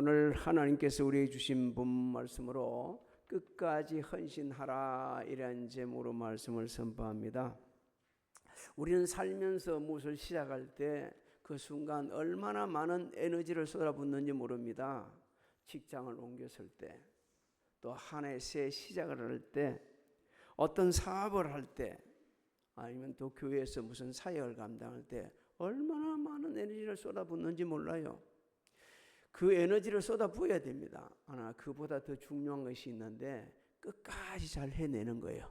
오늘 하나님께서 우리에게 주신 본 말씀으로 끝까지 헌신하라 이라는 제목으로 말씀을 선포합니다. 우리는 살면서 무엇을 시작할 때 그 순간 얼마나 많은 에너지를 쏟아붓는지 모릅니다. 직장을 옮겼을 때, 또 한 해 새 시작을 할 때, 어떤 사업을 할 때, 아니면 또 교회에서 무슨 사역을 감당할 때 얼마나 많은 에너지를 쏟아붓는지 몰라요. 그 에너지를 쏟아부어야 됩니다. 하나 그보다 더 중요한 것이 있는데 끝까지 잘 해내는 거예요.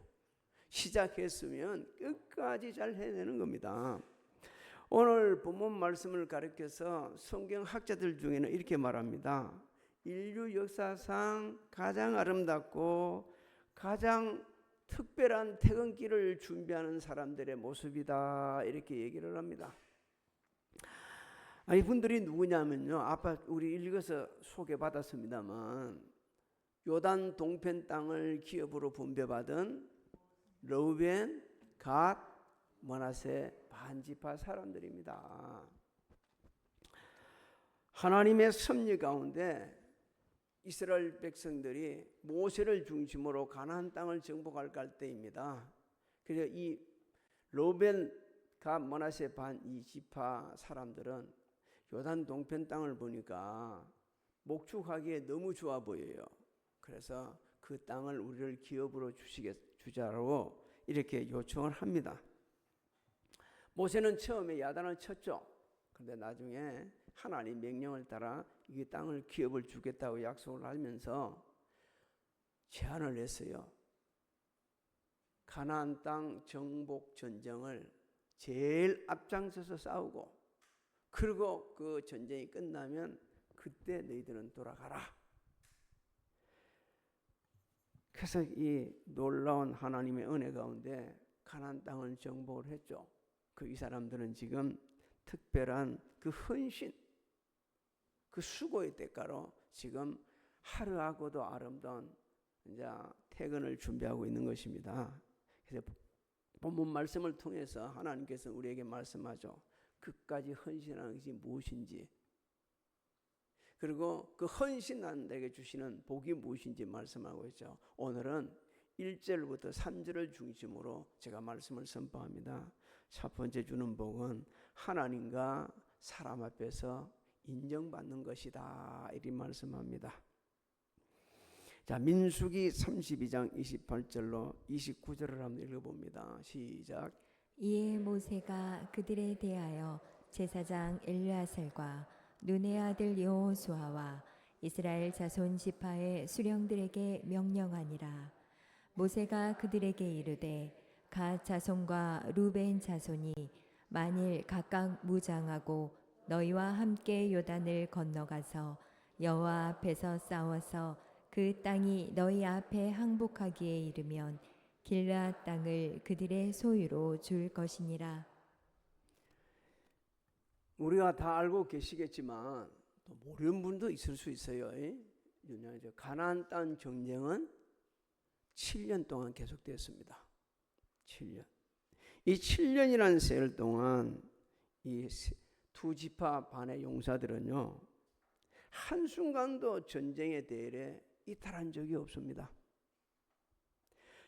시작했으면 끝까지 잘 해내는 겁니다. 오늘 본문 말씀을 가리켜서 성경학자들 중에는 이렇게 말합니다. 인류 역사상 가장 아름답고 가장 특별한 퇴근길을 준비하는 사람들의 모습이다 이렇게 얘기를 합니다. 이분들이 누구냐면요, 아까 우리 읽어서 소개받았습니다만 요단 동편 땅을 기업으로 분배받은 르우벤, 갓, 므낫세 반지파 사람들입니다. 하나님의 섭리 가운데 이스라엘 백성들이 모세를 중심으로 가나안 땅을 정복할 때입니다. 그래서 이 르우벤, 갓, 므낫세 반 이 지파 사람들은 요단 동편 땅을 보니까 목축하기에 너무 좋아 보여요. 그래서 그 땅을 우리를 기업으로 주자고 이렇게 요청을 합니다. 모세는 처음에 야단을 쳤죠. 그런데 나중에 하나님 명령을 따라 이 땅을 기업을 주겠다고 약속을 하면서 제안을 했어요. 가나안 땅 정복 전쟁을 제일 앞장서서 싸우고, 그리고 그 전쟁이 끝나면 그때 너희들은 돌아가라. 그래서 이 놀라운 하나님의 은혜 가운데 가나안 땅을 정복을 했죠. 이 사람들은 지금 특별한 그 헌신, 그 수고의 대가로 지금 하루하고도 아름다운 이제 퇴근을 준비하고 있는 것입니다. 그래서 본문 말씀을 통해서 하나님께서 우리에게 말씀하죠. 끝까지 헌신하는 것이 무엇인지, 그리고 그 헌신한 데게 주시는 복이 무엇인지 말씀하고 있죠. 오늘은 1절부터 3절을 중심으로 제가 말씀을 선포합니다. 첫 번째 주는 복은 하나님과 사람 앞에서 인정받는 것이다 이렇게 말씀합니다. 자, 민수기 32장 28절로 29절을 한번 읽어봅니다. 시작. 이에 모세가 그들에 대하여 제사장 엘르아살과 눈의 아들 여호수아와 이스라엘 자손 지파의 수령들에게 명령하니라. 모세가 그들에게 이르되 갓 자손과 루벤 자손이 만일 각각 무장하고 너희와 함께 요단을 건너가서 여호와 앞에서 싸워서 그 땅이 너희 앞에 항복하기에 이르면 길르앗 땅을 그들의 소유로 줄 것이니라. 우리가 다 알고 계시겠지만 또 모르는 분도 있을 수 있어요. 가나안 땅 전쟁은 7년 동안 계속되었습니다. 7년. 이 7년이라는 세월 동안 이 두 지파 반의 용사들은요, 한순간도 전쟁의 대열에 이탈한 적이 없습니다.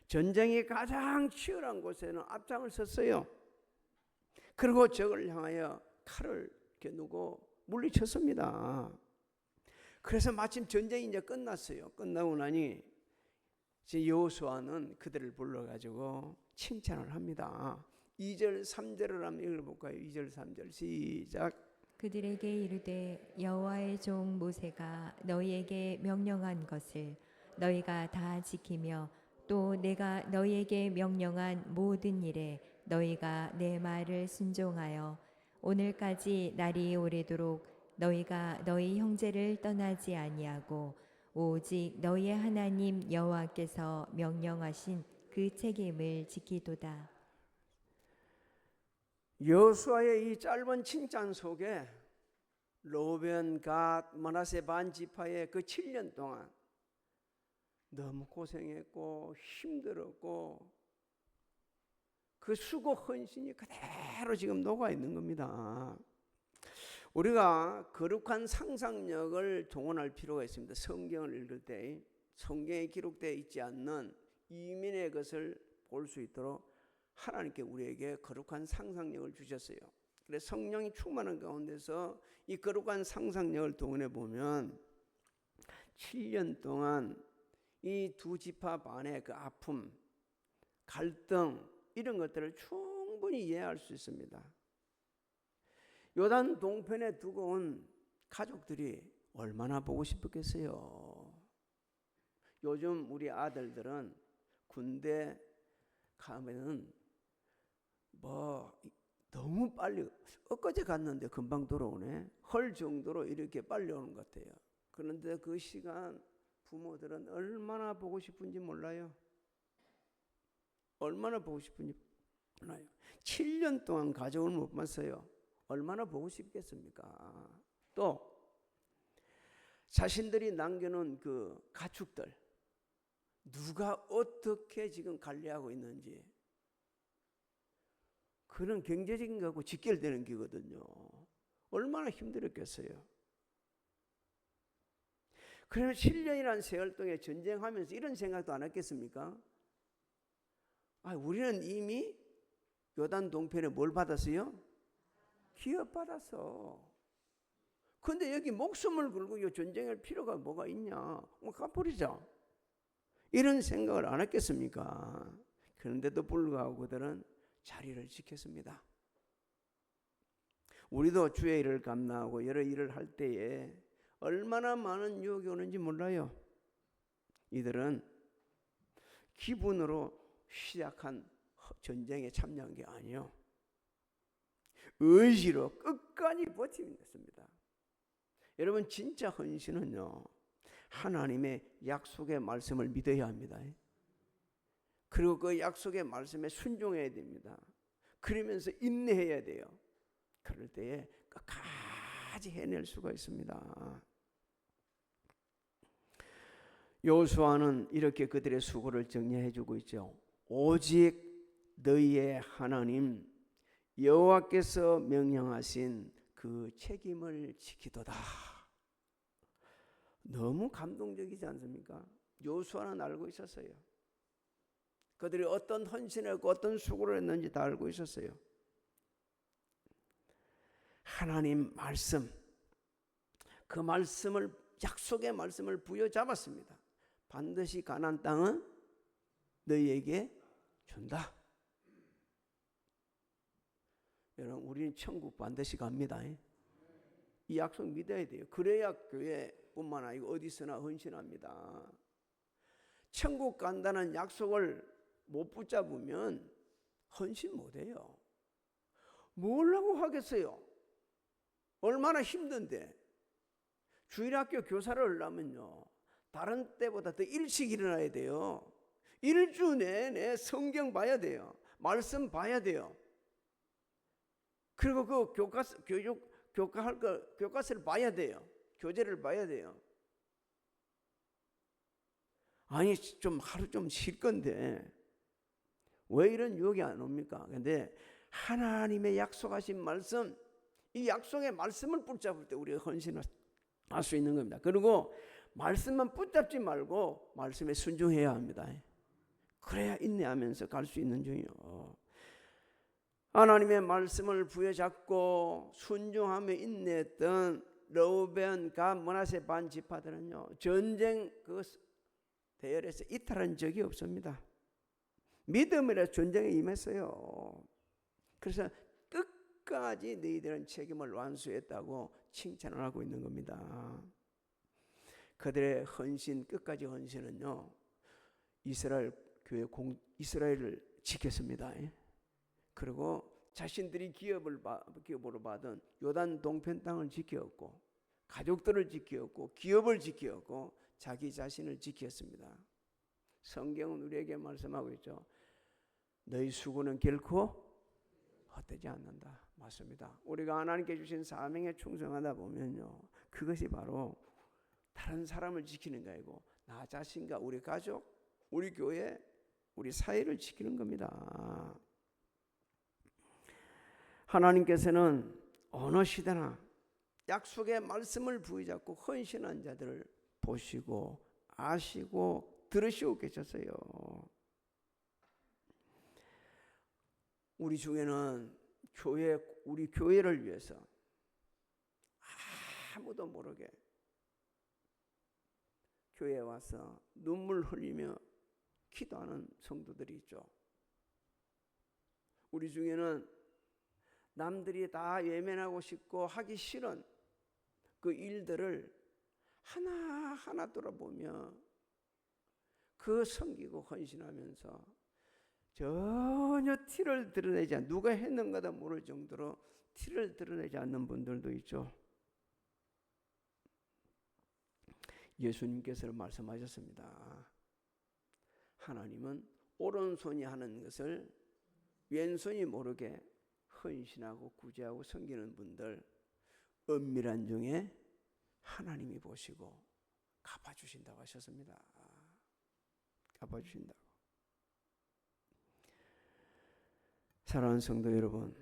전쟁이 가장 치열한 곳에는 앞장을 섰어요. 그리고 적을 향하여 칼을 이렇게 누고 물리쳤습니다. 그래서 마침 전쟁이 이제 끝났어요. 끝나고 나니 여호수아는 그들을 불러가지고 칭찬을 합니다. 2절 3절을 한번 읽어볼까요? 2절 3절 시작. 그들에게 이르되 여호와의 종 모세가 너희에게 명령한 것을 너희가 다 지키며 또 내가 너희에게 명령한 모든 일에 너희가 내 말을 순종하여 오늘까지 날이 오래도록 너희가 너희 형제를 떠나지 아니하고 오직 너희의 하나님 여호와께서 명령하신 그 책임을 지키도다. 여호수아의 이 짧은 칭찬 속에 르우벤, 갓, 므낫세 반 지파의 그 7년 동안 너무 고생했고 힘들었고 그 수고 헌신이 그대로 지금 녹아 있는 겁니다. 우리가 거룩한 상상력을 동원할 필요가 있습니다. 성경을 읽을 때 성경에 기록되어 있지 않는 이민의 것을 볼 수 있도록 하나님께 우리에게 거룩한 상상력을 주셨어요. 그래서 성령이 충만한 가운데서 이 거룩한 상상력을 동원해 보면 7년 동안 이 두 지파 반의 그 아픔, 갈등 이런 것들을 충분히 이해할 수 있습니다. 요단 동편에 두고 온 가족들이 얼마나 보고 싶었겠어요. 요즘 우리 아들들은 군대 가면은 너무 빨리, 엊그제 갔는데 금방 돌아오네 헐 정도로 이렇게 빨리 오는 것 같아요. 그런데 그 시간 부모들은 얼마나 보고 싶은지 몰라요. 얼마나 보고 싶은지 몰라요. 7년 동안 가족을 못 봤어요. 얼마나 보고 싶겠습니까? 또 자신들이 남겨놓은 그 가축들 누가 어떻게 지금 관리하고 있는지, 그런 경제적인 거하고 직결되는 거거든요. 얼마나 힘들었겠어요. 그러면 7년이라는 세월 동안 전쟁하면서 이런 생각도 안 했겠습니까? 우리는 이미 요단 동편에 뭘 받았어요? 기업 받았어. 근데 여기 목숨을 걸고 이 전쟁할 필요가 뭐가 있냐? 가버리자. 이런 생각을 안 했겠습니까? 그런데도 불구하고 그들은 자리를 지켰습니다. 우리도 주의 일을 감당하고 여러 일을 할 때에 얼마나 많은 유혹이 오는지 몰라요. 이들은 기분으로 시작한 전쟁에 참여한 게 아니에요. 의지로 끝까지 버티겠습니다. 여러분, 진짜 헌신은요, 하나님의 약속의 말씀을 믿어야 합니다. 그리고 그 약속의 말씀에 순종해야 됩니다. 그러면서 인내해야 돼요. 그럴 때에 끝까지 해낼 수가 있습니다. 여호수아는 이렇게 그들의 수고를 정리해 주고 있죠. 오직 너희의 하나님 여호와께서 명령하신 그 책임을 지키도다. 너무 감동적이지 않습니까? 여호수아는 알고 있었어요. 그들이 어떤 헌신을 했고 어떤 수고를 했는지 다 알고 있었어요. 하나님 말씀, 그 말씀을, 약속의 말씀을 부여잡았습니다. 반드시 가나안 땅은 너희에게 준다. 여러분, 우리는 천국 반드시 갑니다. 이 약속 믿어야 돼요. 그래야 교회뿐만 아니고 어디서나 헌신합니다. 천국 간다는 약속을 못 붙잡으면 헌신 못해요. 뭐라고 하겠어요? 얼마나 힘든데. 주일학교 교사를 하려면요, 다른 때보다 더 일찍 일어나야 돼요. 일주 내내 성경 봐야 돼요. 말씀 봐야 돼요. 그리고 그 교과서를 봐야 돼요. 교재를 봐야 돼요. 아니, 좀 하루 좀 쉴 건데 왜 이런 유혹이 안 옵니까? 근데 하나님의 약속하신 말씀, 이 약속의 말씀을 붙잡을 때 우리가 헌신을 할 수 있는 겁니다. 그리고 말씀만 붙잡지 말고 말씀에 순종해야 합니다. 그래야 인내하면서 갈 수 있는 중이요. 하나님의 말씀을 부여잡고 순종하며 인내했던 르우벤, 갓, 므낫세 반 지파들은요, 전쟁 그 대열에서 이탈한 적이 없습니다. 믿음으로 전쟁에 임했어요. 그래서 끝까지 너희들은 책임을 완수했다고 칭찬을 하고 있는 겁니다. 그들의 헌신, 끝까지 헌신은요, 이스라엘 교회 이스라엘을 지켰습니다. 그리고 자신들이 기업으로 받은 요단 동편 땅을 지켰고, 가족들을 지켰고, 기업을 지켰고, 자기 자신을 지켰습니다. 성경은 우리에게 말씀하고 있죠. 너희 수고는 결코 헛되지 않는다. 맞습니다. 우리가 하나님께 주신 사명에 충성하다 보면요, 그것이 바로 다른 사람을 지키는 게 아니고 나 자신과 우리 가족, 우리 교회, 우리 사회를 지키는 겁니다. 하나님께서는 어느 시대나 약속의 말씀을 부여잡고 헌신한 자들을 보시고 아시고 들으시고 계셨어요. 우리 중에는 우리 교회를 위해서 아무도 모르게 교회에 와서 눈물 흘리며 기도하는 성도들이 있죠. 우리 중에는 남들이 다 외면하고 싶고 하기 싫은 그 일들을 하나하나 돌아보며 그 섬기고 헌신하면서 전혀 티를 드러내지 않는, 누가 했는가도 모를 정도로 티를 드러내지 않는 분들도 있죠. 예수님께서 말씀하셨습니다. 하나님은 오른손이 하는 것을 왼손이 모르게 헌신하고 구제하고 섬기는 분들 은밀한 중에 하나님이 보시고 갚아주신다고 하셨습니다. 갚아주신다고. 사랑하는 성도 여러분,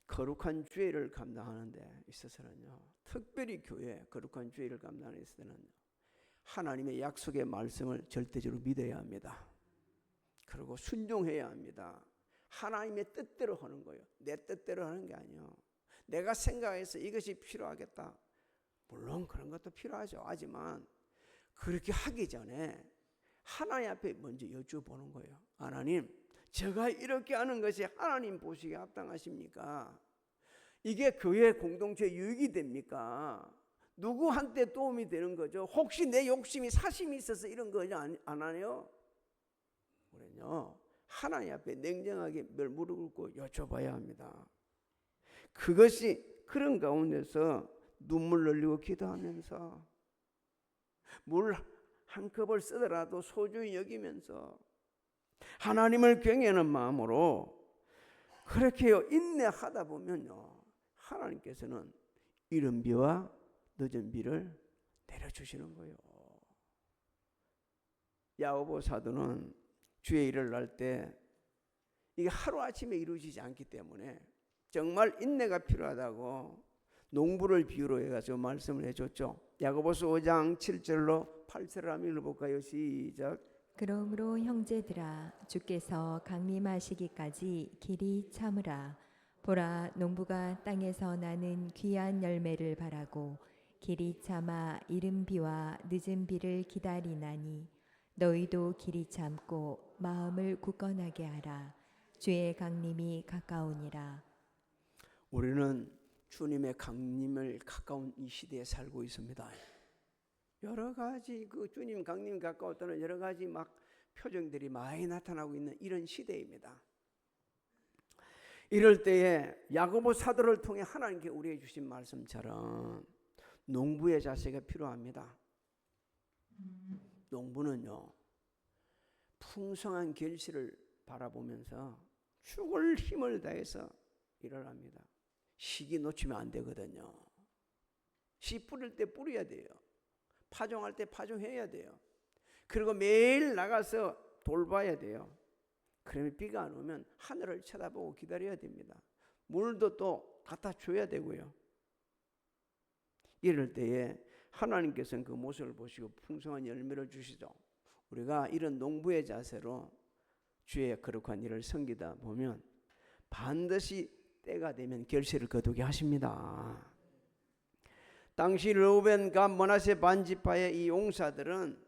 거룩한 죄를 감당하는 데 있어서는요, 특별히 교회 거룩한 죄를 감당하는 데 있어서는 하나님의 약속의 말씀을 절대적으로 믿어야 합니다. 그리고 순종해야 합니다. 하나님의 뜻대로 하는 거예요. 내 뜻대로 하는 게 아니에요. 내가 생각해서 이것이 필요하겠다. 물론 그런 것도 필요하죠. 하지만 그렇게 하기 전에 하나님 앞에 먼저 여쭤보는 거예요. 하나님, 제가 이렇게 하는 것이 하나님 보시기에 합당하십니까? 이게 교회 공동체 유익이 됩니까? 누구한테 도움이 되는 거죠? 혹시 내 욕심이 사심이 있어서 이런 거 안 하네요? 우리는요, 하나님 앞에 냉정하게 무릎 꿇고 여쭤봐야 합니다. 그것이 그런 가운데서 눈물 흘리고 기도하면서 물 한 컵을 쓰더라도 소중히 여기면서 하나님을 경외하는 마음으로 그렇게 인내하다 보면요, 하나님께서는 이른 비와 늦은 비를 내려주시는 거예요. 야고보 사도는 주의 일을 할 때 이게 하루아침에 이루어지지 않기 때문에 정말 인내가 필요하다고 농부를 비유로 해가지고 말씀을 해줬죠. 야고보서 5장 7절로 8절을 한번 읽어볼까요? 시작. 그러므로 형제들아, 주께서 강림하시기까지 길이 참으라. 보라, 농부가 땅에서 나는 귀한 열매를 바라고 길이 참아 이른 비와 늦은 비를 기다리나니 너희도 길이 참고 마음을 굳건하게 하라. 주의 강림이 가까우니라. 우리는 주님의 강림을 가까운 이 시대에 살고 있습니다. 여러 가지 그 주님 강림 가까웠다는 여러 가지 막 표정들이 많이 나타나고 있는 이런 시대입니다. 이럴 때에 야고보 사도를 통해 하나님께 우리에게 주신 말씀처럼 농부의 자세가 필요합니다. 농부는요, 풍성한 결실을 바라보면서 죽을 힘을 다해서 일을 합니다. 시기 놓치면 안 되거든요. 씨 뿌릴 때 뿌려야 돼요. 파종할 때 파종해야 돼요. 그리고 매일 나가서 돌봐야 돼요. 그러면 비가 안 오면 하늘을 쳐다보고 기다려야 됩니다. 물도 또 갖다 줘야 되고요. 이럴 때에 하나님께서는 그 모습을 보시고 풍성한 열매를 주시죠. 우리가 이런 농부의 자세로 주의 거룩한 일을 섬기다 보면 반드시 때가 되면 결실을 거두게 하십니다. 당시 르우벤, 갓, 므낫세 반지파의 이 용사들은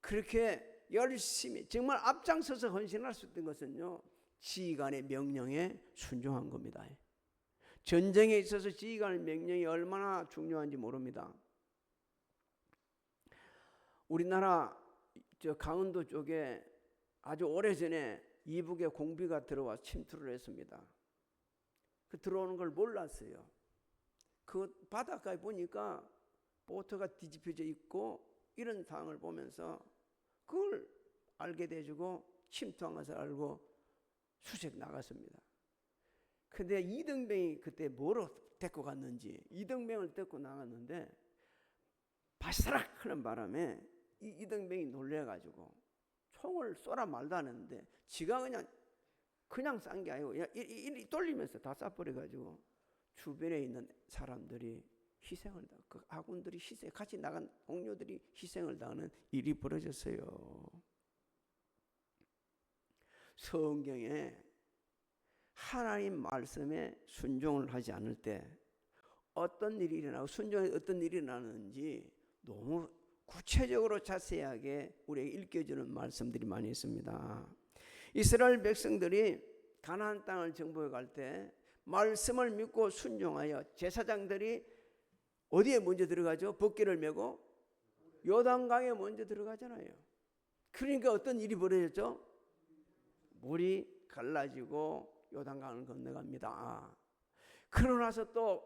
그렇게 열심히 정말 앞장서서 헌신할 수 있던 것은요, 지휘관의 명령에 순종한 겁니다. 전쟁에 있어서 지휘관의 명령이 얼마나 중요한지 모릅니다. 우리나라 저 강원도 쪽에 아주 오래전에 이북에 공비가 들어와 침투를 했습니다. 그 들어오는 걸 몰랐어요. 그 바닷가에 보니까 보트가 뒤집혀져 있고 이런 상황을 보면서 그걸 알게 돼주고 침투한 것을 알고 수색 나갔습니다. 근데 이등병이 그때 뭐로 데리고 갔는지 이등병을 데리고 나갔는데 바스락 하는 바람에 이 이등병이 놀래가지고 총을 쏘라 말도 안 했는데 지가 그냥 싼 게 아니고 이리 돌리면서 다 쏴버려가지고 주변에 있는 사람들이 희생을 당, 그 아군들이 같이 나간 동료들이 희생을 당하는 일이 벌어졌어요. 성경에 하나님 말씀에 순종을 하지 않을 때 어떤 일이 일어나고 순종에 어떤 일이 일어나는지 너무 구체적으로 자세하게 우리에게 읽혀주는 말씀들이 많이 있습니다. 이스라엘 백성들이 가나안 땅을 정복해 갈 때 말씀을 믿고 순종하여 제사장들이 어디에 먼저 들어가죠? 법궤를 메고 요단강에 먼저 들어가잖아요. 그러니까 어떤 일이 벌어졌죠? 물이 갈라지고 요단강을 건너갑니다. 그러고 나서 또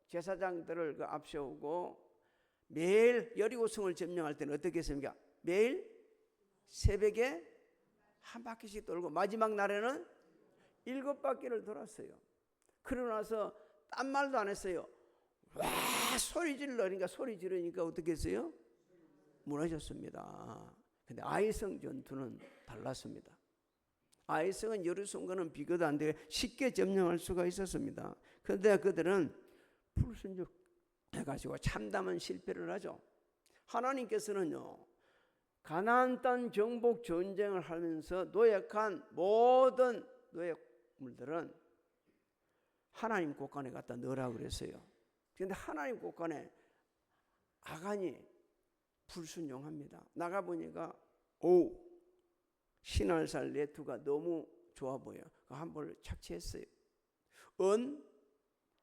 제사장들을 앞세우고 매일 여리고성을 점령할 때는 어떻게 했습니까? 매일 새벽에 한 바퀴씩 돌고 마지막 날에는 7바퀴를 돌았어요. 그러고 나서 딴 말도 안 했어요. 와 소리 지르니까 어떻게 했어요? 무너졌습니다. 근데 아이성 전투는 달랐습니다. 아이성은 여리고성과는 비교도 안 되게 쉽게 점령할 수가 있었습니다. 그런데 그들은 불순종해가지고 참담한 실패를 하죠. 하나님께서는요, 가나안 땅 정복 전쟁을 하면서 노획한 모든 노획물들은 하나님 곳간에 갖다 넣으라고 그랬어요. 그런데 하나님 곳간에 아간이 불순종합니다. 나가보니까 신할살 네투가 너무 좋아 보여. 한 벌을 착취했어요. 은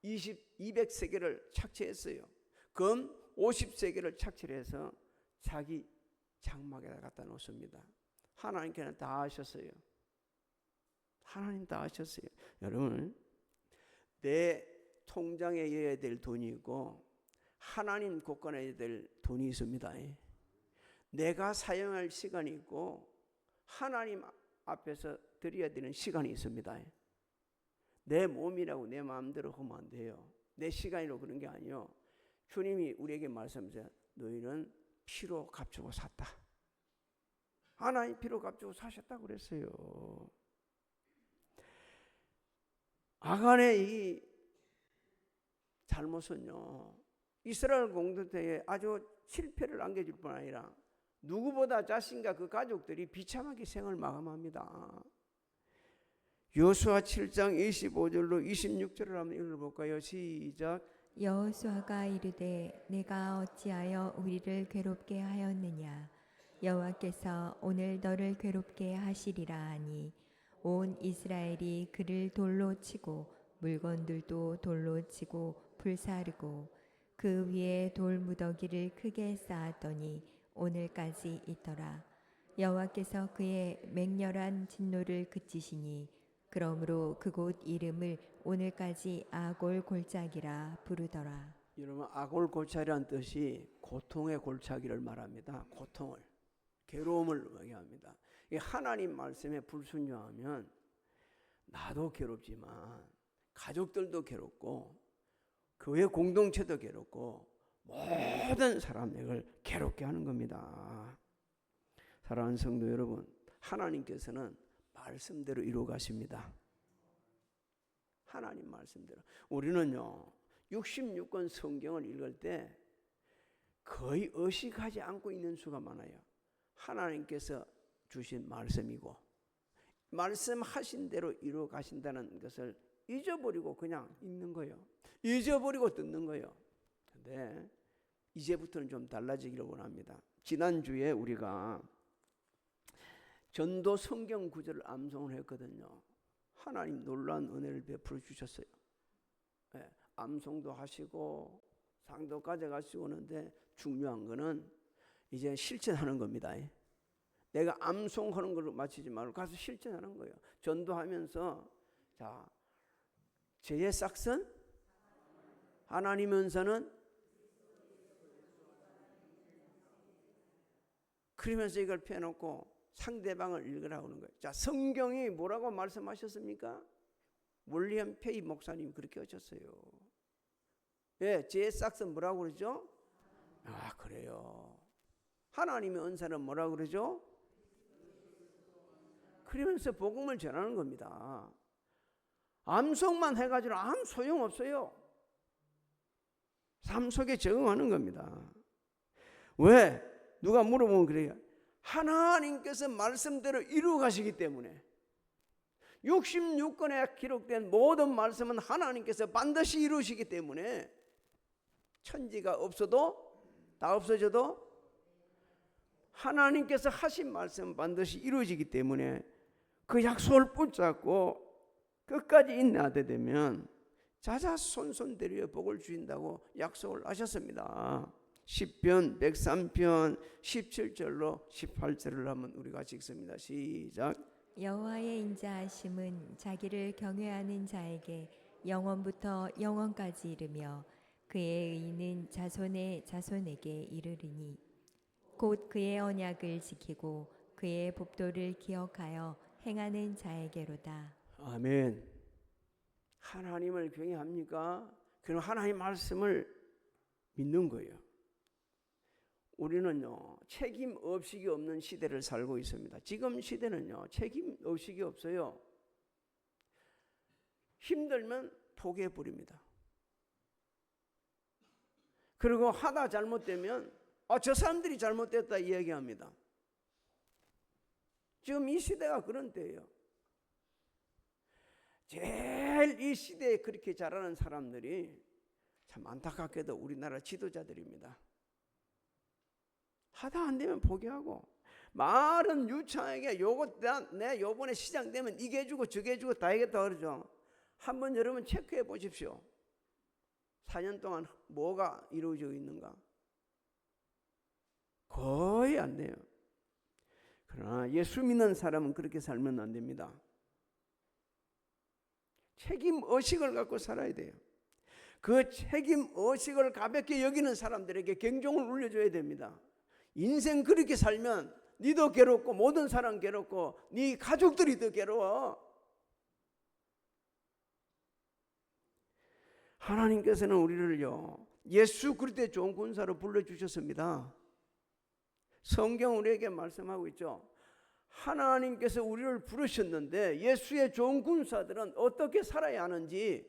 200세겔을 착취했어요. 금 50세겔을 착취해서 자기 장막에다 갖다 놓습니다. 하나님께는 다 아셨어요. 하나님 다 아셨어요. 여러분, 내 통장에 넣어야 될 돈이 있고 하나님 곳간에 넣어야 될 돈이 있습니다. 내가 사용할 시간이 있고 하나님 앞에서 드려야 되는 시간이 있습니다. 내 몸이라고 내 마음대로 하면 안 돼요. 내 시간이라고 그런 게 아니에요. 주님이 우리에게 말씀하세요. 너희는 피로 값주고 샀다. 하나님 피로 값주고 사셨다고 그랬어요. 아간의 이 잘못은요, 이스라엘 공동체에 아주 실패를 안겨줄 뿐 아니라 누구보다 자신과 그 가족들이 비참하게 생을 마감합니다. 여호수아 7장 25절로 26절을 한번 읽어볼까요? 시작. 여호수아가 이르되 내가 어찌하여 우리를 괴롭게 하였느냐. 여호와께서 오늘 너를 괴롭게 하시리라 하니 온 이스라엘이 그를 돌로 치고 물건들도 돌로 치고 불사르고 그 위에 돌무더기를 크게 쌓았더니 오늘까지 있더라. 여호와께서 그의 맹렬한 진노를 그치시니 그러므로 그곳 이름을 오늘까지 아골 골짜기라 부르더라. 여러분, 아골 골짜기란 뜻이 고통의 골짜기를 말합니다. 고통을, 괴로움을 의미합니다. 하나님 말씀에 불순종하면 나도 괴롭지만 가족들도 괴롭고 교회 공동체도 괴롭고 모든 사람들을 괴롭게 하는 겁니다. 사랑하는 성도 여러분, 하나님께서는 말씀대로 이루어 가십니다. 하나님 말씀대로. 우리는요, 66권 성경을 읽을 때 거의 의식하지 않고 있는 수가 많아요. 하나님께서 주신 말씀이고 말씀하신 대로 이루어 가신다는 것을 잊어버리고 그냥 읽는 거예요. 잊어버리고 듣는 거예요. 근데 이제부터는 좀 달라지기를 원합니다. 지난주에 우리가 전도 성경 구절을 암송을 했거든요. 하나님 놀라운 은혜를 베풀어 주셨어요. 네, 암송도 하시고 상도 가져가시고 오는데 중요한 거는 이제 실천하는 겁니다. 내가 암송하는 걸로 마치지 말고 가서 실천하는 거예요. 전도하면서 자, 죄의 싹슨 하나님 은사는 그러면서 이걸 펴놓고 상대방을 읽으라고 하는 거예요. 자, 성경이 뭐라고 말씀하셨습니까? 윌리엄 페이 목사님이 그렇게 하셨어요. 예, 죄의 싹슨 뭐라고 그러죠? 아, 그래요. 하나님의 은사는 뭐라고 그러죠? 그러면서 복음을 전하는 겁니다. 암송만 해가지고 아무 소용없어요. 삶 속에 적응하는 겁니다. 왜? 누가 물어보면 그래요. 하나님께서 말씀대로 이루어 가시기 때문에. 66권에 기록된 모든 말씀은 하나님께서 반드시 이루시기 때문에 천지가 없어도 다 없어져도 하나님께서 하신 말씀은 반드시 이루어지기 때문에 그 약속을 붙잡고 끝까지 인내하게 되면 자자손손대리에 복을 주신다고 약속을 하셨습니다. 시편 103편 17절로 18절을 한번 우리 같이 읽습니다. 시작. 여호와의 인자하심은 자기를 경외하는 자에게 영원부터 영원까지 이르며 그의 의는 자손의 자손에게 이르리니 곧 그의 언약을 지키고 그의 법도를 기억하여 행하는 자에게로다. 아멘. 하나님을 경외합니까? 그럼 하나님 말씀을 믿는 거예요. 우리는요, 책임 의식이 없는 시대를 살고 있습니다. 지금 시대는요, 책임 의식이 없어요. 힘들면 포기해 버립니다. 그리고 하다 잘못되면 저 사람들이 잘못됐다 이야기합니다. 지금 이 시대가 그런 때예요. 제일 이 시대에 그렇게 잘하는 사람들이 참 안타깝게도 우리나라 지도자들입니다. 하다 안 되면 포기하고 말은 유창하게 요거 내 요번에 시장 되면 이게 해주고 저게 해주고 다 해겠다 그러죠. 한번 여러분 체크해 보십시오. 4년 동안 뭐가 이루어지고 있는가? 거의 안 돼요. 그러나 예수 믿는 사람은 그렇게 살면 안 됩니다. 책임 의식을 갖고 살아야 돼요. 그 책임 의식을 가볍게 여기는 사람들에게 경종을 울려줘야 됩니다. 인생 그렇게 살면 니도 괴롭고 모든 사람 괴롭고 네 가족들이 더 괴로워. 하나님께서는 우리를요 예수 그리스도의 좋은 군사로 불러주셨습니다. 성경 우리에게 말씀하고 있죠. 하나님께서 우리를 부르셨는데 예수의 좋은 군사들은 어떻게 살아야 하는지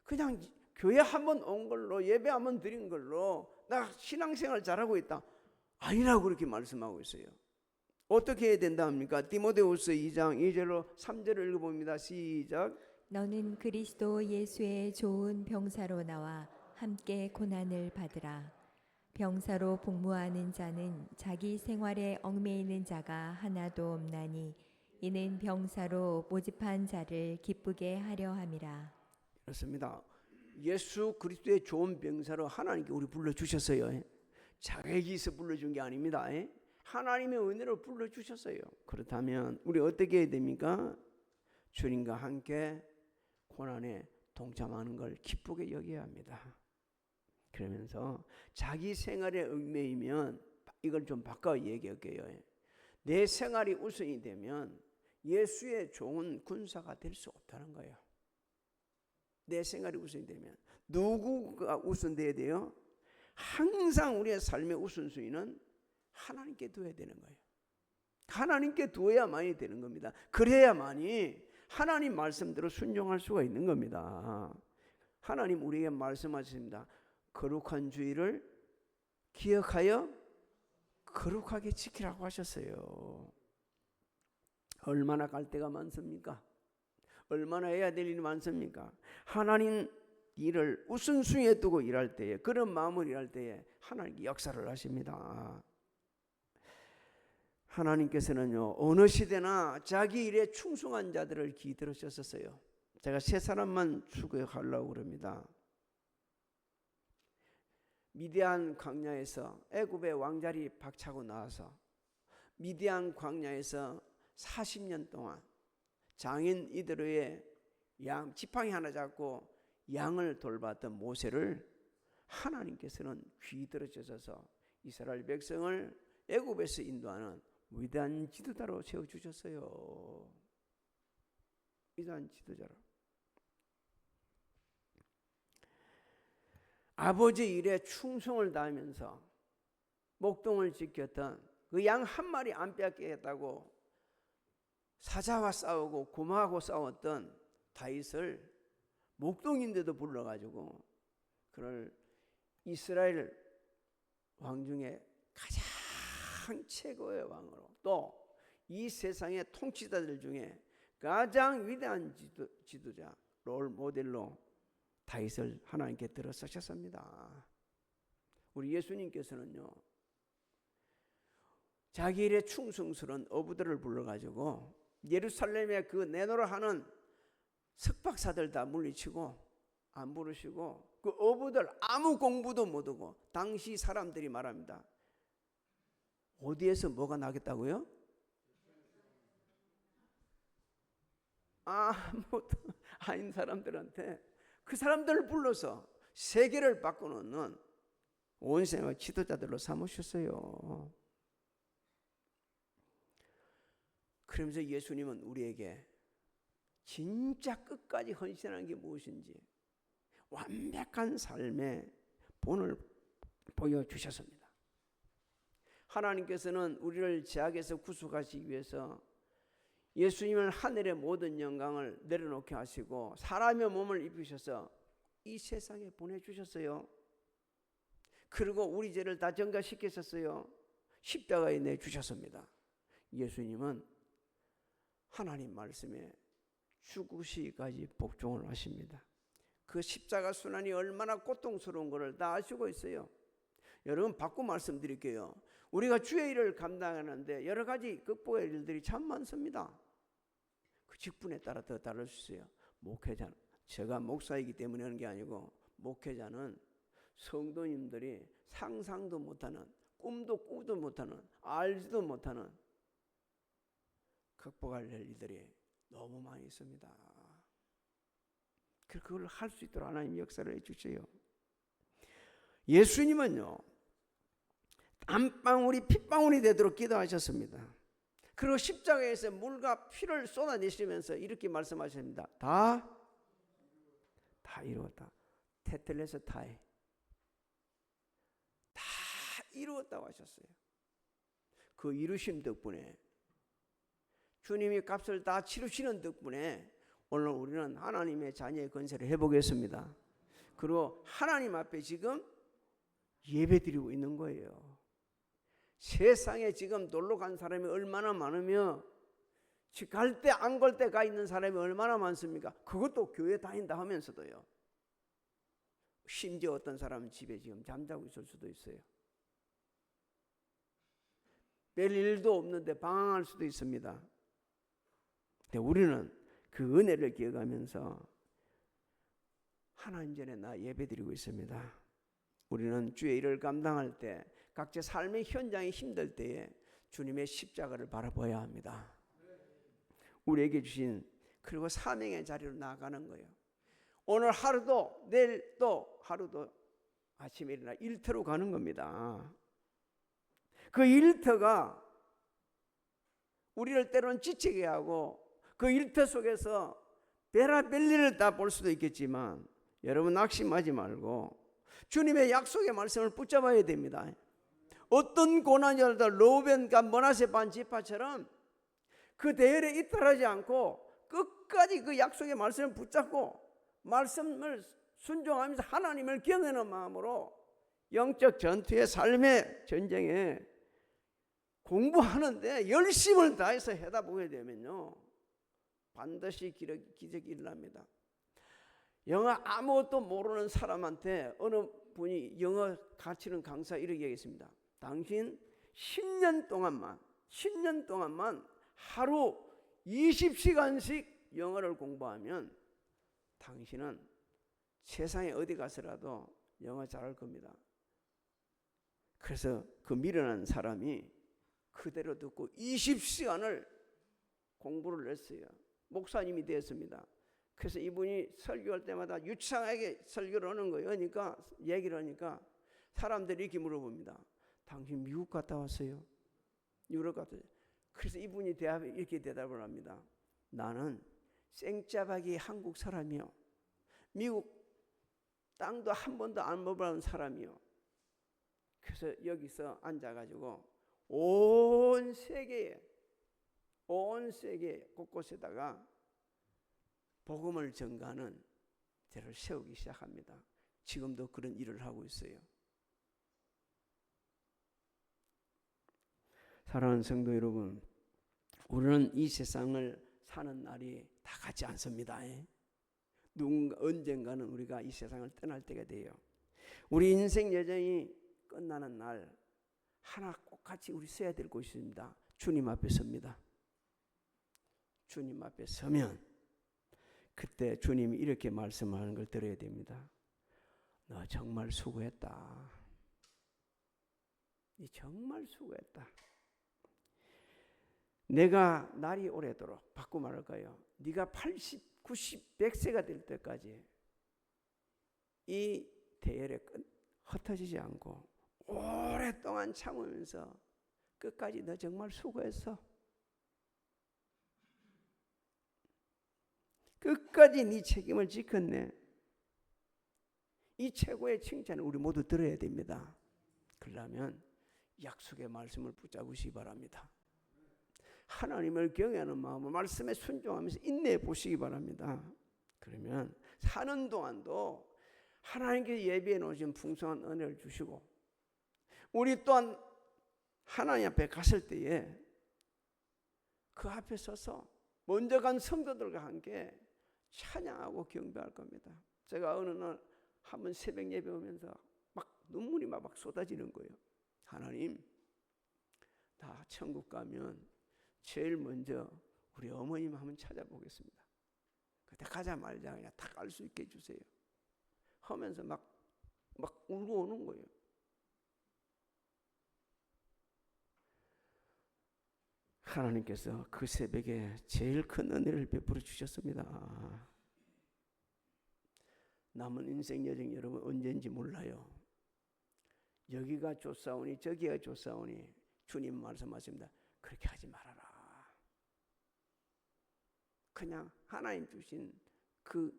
그냥 교회 한번 온 걸로 예배 한번 드린 걸로 나 신앙생활 잘하고 있다 아니라고 그렇게 말씀하고 있어요. 어떻게 해야 된다 합니까? 디모데후서 2장 2절로 3절을 읽어봅니다. 시작. 너는 그리스도 예수의 좋은 병사로 나와 함께 고난을 받으라. 병사로 복무하는 자는 자기 생활에 얽매이는 자가 하나도 없나니 이는 병사로 모집한 자를 기쁘게 하려 함이라. 그렇습니다. 예수 그리스도의 좋은 병사로 하나님께 우리 불러주셨어요. 자격이 있어 불러준 게 아닙니다. 하나님의 은혜로 불러주셨어요. 그렇다면 우리 어떻게 해야 됩니까? 주님과 함께 고난에 동참하는 걸 기쁘게 여겨야 합니다. 그러면서 자기 생활에 얽매이면 이걸 좀 바꿔 얘기할게요. 내 생활이 우선이 되면 예수의 좋은 군사가 될 수 없다는 거예요. 내 생활이 우선이 되면 누구가 우선돼야 돼요? 항상 우리의 삶의 우선순위는 하나님께 두어야 되는 거예요. 하나님께 두어야만이 되는 겁니다. 그래야만이 하나님 말씀대로 순종할 수가 있는 겁니다. 하나님 우리에게 말씀하십니다. 거룩한 주의를 기억하여 거룩하게 지키라고 하셨어요. 얼마나 갈 데가 많습니까? 얼마나 해야 될 일이 많습니까? 하나님 일을 우선순위에 두고 일할 때에 그런 마음을 일할 때에 하나님께 역사를 하십니다. 하나님께서는요 어느 시대나 자기 일에 충성한 자들을 기다리셨었어요. 제가 세 사람만 추구하려고 그럽니다. 미디안 광야에서 애굽의 왕자리 박차고 나와서 미디안 광야에서 40년 동안 장인 이드로의 양 지팡이 하나 잡고 양을 돌봤던 모세를 하나님께서는 귀들어주셔서 이스라엘 백성을 애굽에서 인도하는 위대한 지도자로 세워주셨어요. 위대한 지도자로. 아버지 일에 충성을 다하면서 목동을 지켰던 그 양 한 마리 안 뺏기겠다고 사자와 싸우고 고마하고 싸웠던 다윗을 목동인데도 불러가지고 그를 이스라엘 왕 중에 가장 최고의 왕으로, 또 이 세상의 통치자들 중에 가장 위대한 지도자, 롤 모델로 다윗을 하나님께 들어 쓰셨습니다. 우리 예수님께서는요, 자기 일에 충성스러운 어부들을 불러가지고 예루살렘에 그 내노라 하는 석박사들 다 물리치고 안 부르시고, 그 어부들 아무 공부도 못하고, 당시 사람들이 말합니다. 어디에서 뭐가 나겠다고요? 아무것도 아닌 사람들한테 그 사람들을 불러서 세계를 바꾸는 온 세상의 지도자들로 삼으셨어요. 그러면서 예수님은 우리에게 진짜 끝까지 헌신하는 게 무엇인지 완벽한 삶의 본을 보여주셨습니다. 하나님께서는 우리를 죄악에서 구속하시기 위해서 예수님을 하늘의 모든 영광을 내려놓게 하시고 사람의 몸을 입히셔서 이 세상에 보내주셨어요. 그리고 우리 죄를 다 전가시키셨어요. 십자가에 내주셨습니다. 예수님은 하나님 말씀에 죽으시기까지 복종을 하십니다. 그 십자가 순환이 얼마나 고통스러운 것을 다 아시고 있어요. 여러분, 바꿔 말씀드릴게요. 우리가 주의 일을 감당하는데 여러 가지 극복의 일들이 참 많습니다. 그 직분에 따라 더 다를 수 있어요. 목회자는, 제가 목사이기 때문에 하는 게 아니고, 목회자는 성도님들이 상상도 못하는, 꿈도 꾸도 못하는, 알지도 못하는 극복할 일들이 너무 많이 있습니다. 그걸 할 수 있도록 하나님 역사를 해주세요. 예수님은요, 땀방울이 핏방울이 되도록 기도하셨습니다. 그리고 십자가에서 물과 피를 쏟아내시면서 이렇게 말씀하십니다. 다 이루었다. 테텔레스타이, 다 이루었다고 하셨어요. 그 이루심 덕분에, 주님이 값을 다 치르시는 덕분에 오늘 우리는 하나님의 자녀의 권세를 해보겠습니다. 그리고 하나님 앞에 지금 예배드리고 있는 거예요. 세상에 지금 놀러 간 사람이 얼마나 많으며, 갈 때 안 갈 때 가 있는 사람이 얼마나 많습니까? 그것도 교회 다닌다 하면서도요. 심지어 어떤 사람은 집에 지금 잠자고 있을 수도 있어요. 별 일도 없는데 방황할 수도 있습니다. 근데 우리는 그 은혜를 기억하면서 하나님 전에 나 예배드리고 있습니다. 우리는 주의 일을 감당할 때, 각자 삶의 현장이 힘들 때에 주님의 십자가를 바라봐야 합니다. 우리에게 주신, 그리고 사명의 자리로 나아가는 거예요. 오늘 하루도, 내일 또 하루도 아침에 일어나 일터로 가는 겁니다. 그 일터가 우리를 때로는 지치게 하고, 그 일터 속에서 베라벨리를 다 볼 수도 있겠지만, 여러분 낙심하지 말고 주님의 약속의 말씀을 붙잡아야 됩니다. 어떤 고난이 오더라도 로벤과 므낫세 반 지파처럼 그 대열에 이탈하지 않고 끝까지 그 약속의 말씀을 붙잡고 말씀을 순종하면서 하나님을 경외하는 마음으로 영적 전투의 삶의 전쟁에 공부하는데 열심을 다해서 해다 보게 되면요, 반드시 기적이 일어납니다. 영어 아무것도 모르는 사람한테 어느 분이 영어 가르치는 강사 이렇게 얘기했습니다. 당신 10년 동안만 하루 20시간씩 영어를 공부하면 당신은 세상에 어디 가서라도 영어 잘할 겁니다. 그래서 그 미련한 사람이 그대로 듣고 20시간을 공부를 했어요. 목사님이 되었습니다. 그래서 이분이 설교할 때마다 유창하게 설교를 하는 거예요. 그러니까 얘기를 하니까 사람들이 이렇게 물어봅니다. 당신 미국 갔다 왔어요? 유럽 갔다 왔어요? 그래서 이분이 이렇게 대답을 합니다. 나는 생짜박이 한국 사람이요, 미국 땅도 한 번도 안 먹어본 사람이요. 그래서 여기서 앉아가지고 온 세계 곳곳에다가 복음을 전가하는 데를 세우기 시작합니다. 지금도 그런 일을 하고 있어요. 사랑하는 성도 여러분, 우리는 이 세상을 사는 날이 다 같지 않습니다. 누군가 언젠가는 우리가 이 세상을 떠날 때가 돼요. 우리 인생 여정이 끝나는 날 하나 꼭 같이 우리 써야 될 곳이 있습니다. 주님 앞에 섭니다. 주님 앞에 서면 그때 주님이 이렇게 말씀하는 걸 들어야 됩니다. 너 정말 수고했다. 니 정말 수고했다. 내가 날이 오래도록 바꾸 말할까요? 네가 80, 90, 100세가 될 때까지 이 대열에 흩어지지 않고 오랫동안 참으면서 끝까지 너 정말 수고했어. 끝까지 네 책임을 지켰네. 이 최고의 칭찬을 우리 모두 들어야 됩니다. 그러려면 약속의 말씀을 붙잡으시기 바랍니다. 하나님을 경외하는 마음으로 말씀에 순종하면서 인내해 보시기 바랍니다. 그러면 사는 동안도 하나님께 예비해 놓으신 풍성한 은혜를 주시고 우리 또한 하나님 앞에 갔을 때에 그 앞에 서서 먼저 간 성도들과 함께 찬양하고 경배할 겁니다. 제가 어느 날 한번 새벽 예배 오면서 막 눈물이 막 쏟아지는 거예요. 하나님, 다 천국 가면 제일 먼저 우리 어머님 한번 찾아보겠습니다. 그때 가자마자 그냥 다 갈 수 있게 해주세요. 하면서 막 울고 오는 거예요. 하나님께서 그 새벽에 제일 큰 은혜를 베풀어 주셨습니다. 남은 인생 여정 여러분 언제인지 몰라요. 여기가 좋사오니 저기가 좋사오니 주님 말씀하십니다. 그렇게 하지 말아라. 그냥 하나님 주신 그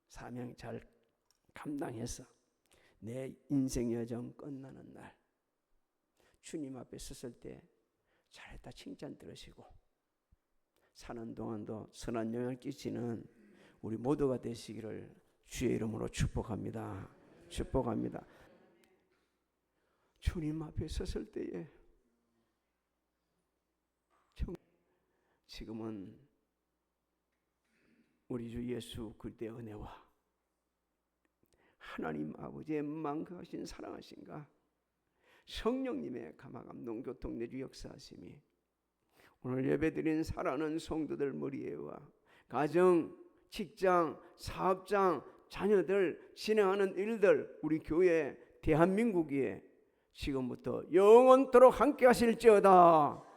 사명 잘 감당해서 내 인생 여정 끝나는 날 주님 앞에 섰을 때 잘했다 칭찬 들으시고 사는 동안도 선한 영향을 끼치는 우리 모두가 되시기를 주의 이름으로 축복합니다. 축복합니다. 주님 앞에 섰을 때에 지금은 우리 주 예수 그리스도의 은혜와 하나님 아버지의 만극하신 사랑하신가 성령님의 감화감동 교통 내주 역사하심이 오늘 예배드린 사랑하는 성도들 머리에와 가정, 직장, 사업장, 자녀들 진행하는 일들 우리 교회 대한민국에 지금부터 영원토록 함께 하실지어다.